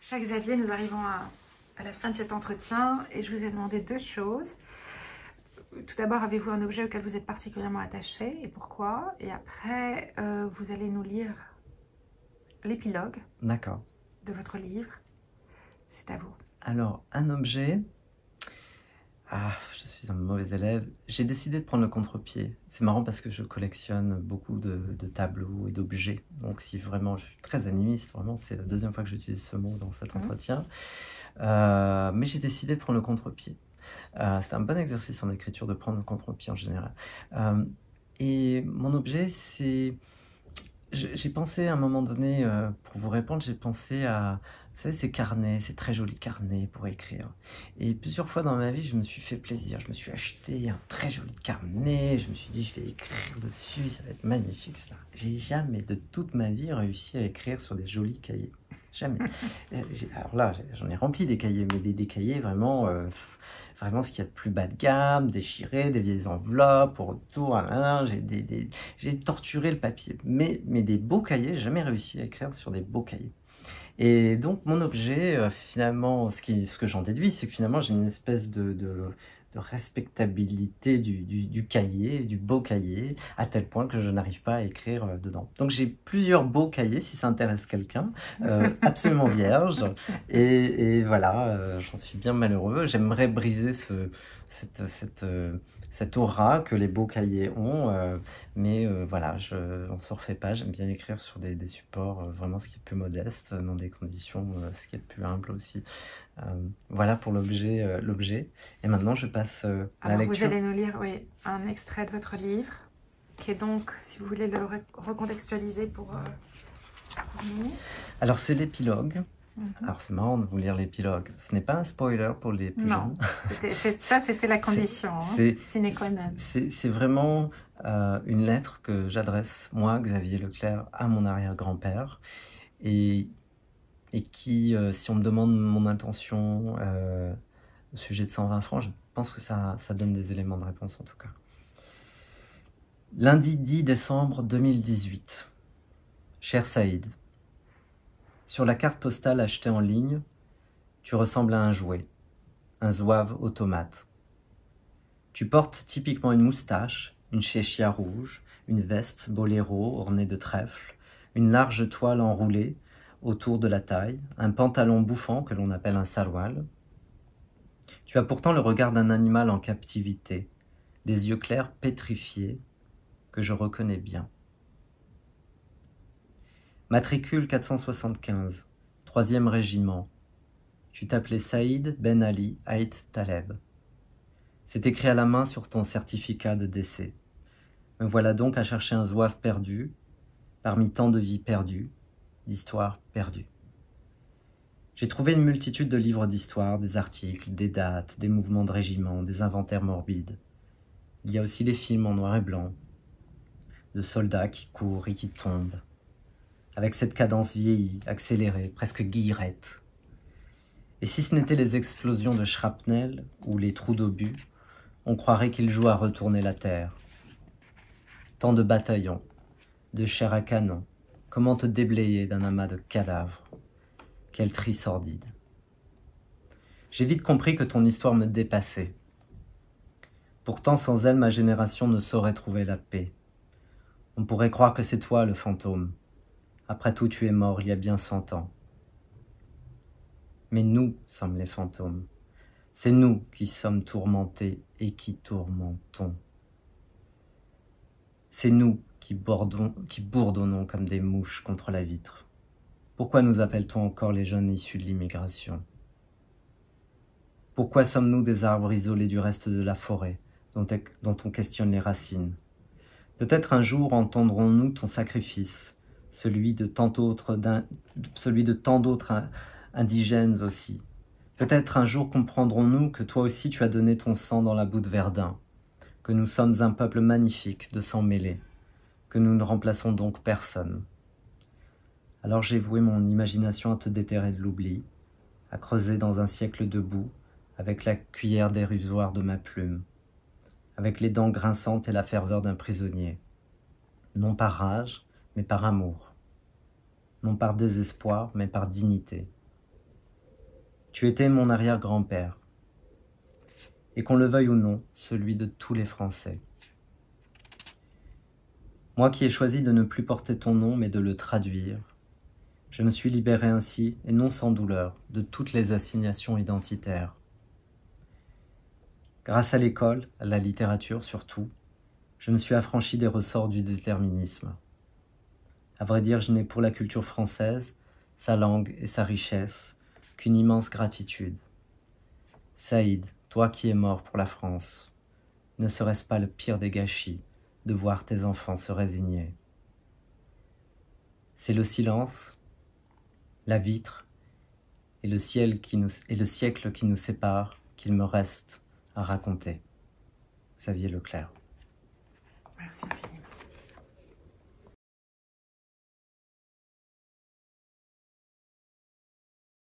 Cher Xavier, nous arrivons à la fin de cet entretien et je vous ai demandé deux choses. Tout d'abord, avez-vous un objet auquel vous êtes particulièrement attaché et pourquoi? Et après, vous allez nous lire l'épilogue D'accord. de votre livre. C'est à vous. Alors, un objet... Ah, je suis un mauvais élève. J'ai décidé de prendre le contre-pied. C'est marrant parce que je collectionne beaucoup de tableaux et d'objets. Donc, si vraiment je suis très animiste, vraiment, c'est la deuxième fois que j'utilise ce mot dans cet entretien. Mais j'ai décidé de prendre le contre-pied. C'est un bon exercice en écriture de prendre le contre-pied en général. Et mon objet, c'est... J'ai pensé à un moment donné, pour vous répondre, j'ai pensé à, vous savez, ces carnets, ces très jolis carnets pour écrire. Et plusieurs fois dans ma vie, je me suis fait plaisir. Je me suis acheté un très joli carnet. Je me suis dit, je vais écrire dessus, ça va être magnifique, ça. J'ai jamais de toute ma vie réussi à écrire sur des jolis cahiers. Jamais. Alors là, j'en ai rempli des cahiers, mais des cahiers vraiment, vraiment ce qu'il y a de plus bas de gamme, déchirés, des vieilles enveloppes, au retour, j'ai torturé le papier. Mais des beaux cahiers, j'ai jamais réussi à écrire sur des beaux cahiers. Et donc mon objet, finalement, ce que j'en déduis, c'est que finalement j'ai une espèce de respectabilité du cahier, du beau cahier, à tel point que je n'arrive pas à écrire dedans. Donc j'ai plusieurs beaux cahiers, si ça intéresse quelqu'un, absolument vierges, et voilà, j'en suis bien malheureux. J'aimerais briser cette aura que les beaux cahiers ont, mais voilà, on ne se refait pas. J'aime bien écrire sur des supports vraiment ce qui est plus modeste, dans des conditions ce qui est plus humble aussi. Voilà pour l'objet. Et maintenant, je passe à la Alors, vous lecture. allez nous lire, oui, un extrait de votre livre, qui est donc, si vous voulez le recontextualiser pour nous. Alors, c'est l'épilogue. Mhm. Alors, c'est marrant de vous lire l'épilogue. Ce n'est pas un spoiler pour les plus Non, jeunes. ça c'était la condition, C'est sine qua non. c'est vraiment une lettre que j'adresse, moi, Xavier Leclerc, à mon arrière-grand-père. Et qui, si on me demande mon intention au sujet de 120 francs, je pense que ça donne des éléments de réponse en tout cas. Lundi 10 décembre 2018. Cher Saïd, sur la carte postale achetée en ligne, tu ressembles à un jouet, un zouave automate. Tu portes typiquement une moustache, une chéchia rouge, une veste boléro ornée de trèfle, une large toile enroulée autour de la taille, un pantalon bouffant que l'on appelle un saroual. Tu as pourtant le regard d'un animal en captivité, des yeux clairs pétrifiés que je reconnais bien. Matricule 475, 3e régiment. Tu t'appelais Saïd Ben Ali Haït Taleb. C'est écrit à la main sur ton certificat de décès. Me voilà donc à chercher un zouave perdu, parmi tant de vies perdues, d'histoires perdues. J'ai trouvé une multitude de livres d'histoire, des articles, des dates, des mouvements de régiment, des inventaires morbides. Il y a aussi les films en noir et blanc, de soldats qui courent et qui tombent, avec cette cadence vieillie, accélérée, presque guillerette. Et si ce n'étaient les explosions de shrapnel ou les trous d'obus, on croirait qu'ils jouent à retourner la terre. Tant de bataillons, de chair à canon, comment te déblayer d'un amas de cadavres? Quel tri sordide. J'ai vite compris que ton histoire me dépassait. Pourtant, sans elle, ma génération ne saurait trouver la paix. On pourrait croire que c'est toi le fantôme. Après tout, tu es mort il y a bien 100 ans. Mais nous sommes les fantômes. C'est nous qui sommes tourmentés et qui tourmentons. C'est nous qui bourdonnons comme des mouches contre la vitre. Pourquoi nous appelle-t-on encore les jeunes issus de l'immigration? Pourquoi sommes-nous des arbres isolés du reste de la forêt, dont on questionne les racines? Peut-être un jour entendrons-nous ton sacrifice, celui de tant d'autres indigènes aussi. Peut-être un jour comprendrons-nous que toi aussi tu as donné ton sang dans la boue de Verdun, que nous sommes un peuple magnifique de sang mêlé, que nous ne remplaçons donc personne. Alors j'ai voué mon imagination à te déterrer de l'oubli, à creuser dans un siècle de boue, avec la cuillère dérisoire de ma plume, avec les dents grinçantes et la ferveur d'un prisonnier, non par rage, mais par amour, non par désespoir, mais par dignité. Tu étais mon arrière-grand-père, et qu'on le veuille ou non, celui de tous les Français. Moi qui ai choisi de ne plus porter ton nom, mais de le traduire, je me suis libéré ainsi, et non sans douleur, de toutes les assignations identitaires. Grâce à l'école, à la littérature surtout, je me suis affranchi des ressorts du déterminisme. À vrai dire, je n'ai pour la culture française, sa langue et sa richesse, qu'une immense gratitude. Saïd, toi qui es mort pour la France, ne serait-ce pas le pire des gâchis de voir tes enfants se résigner? C'est le silence, la vitre et le ciel et le siècle qui nous séparent qu'il me reste à raconter. Xavier Leclerc. Merci infiniment.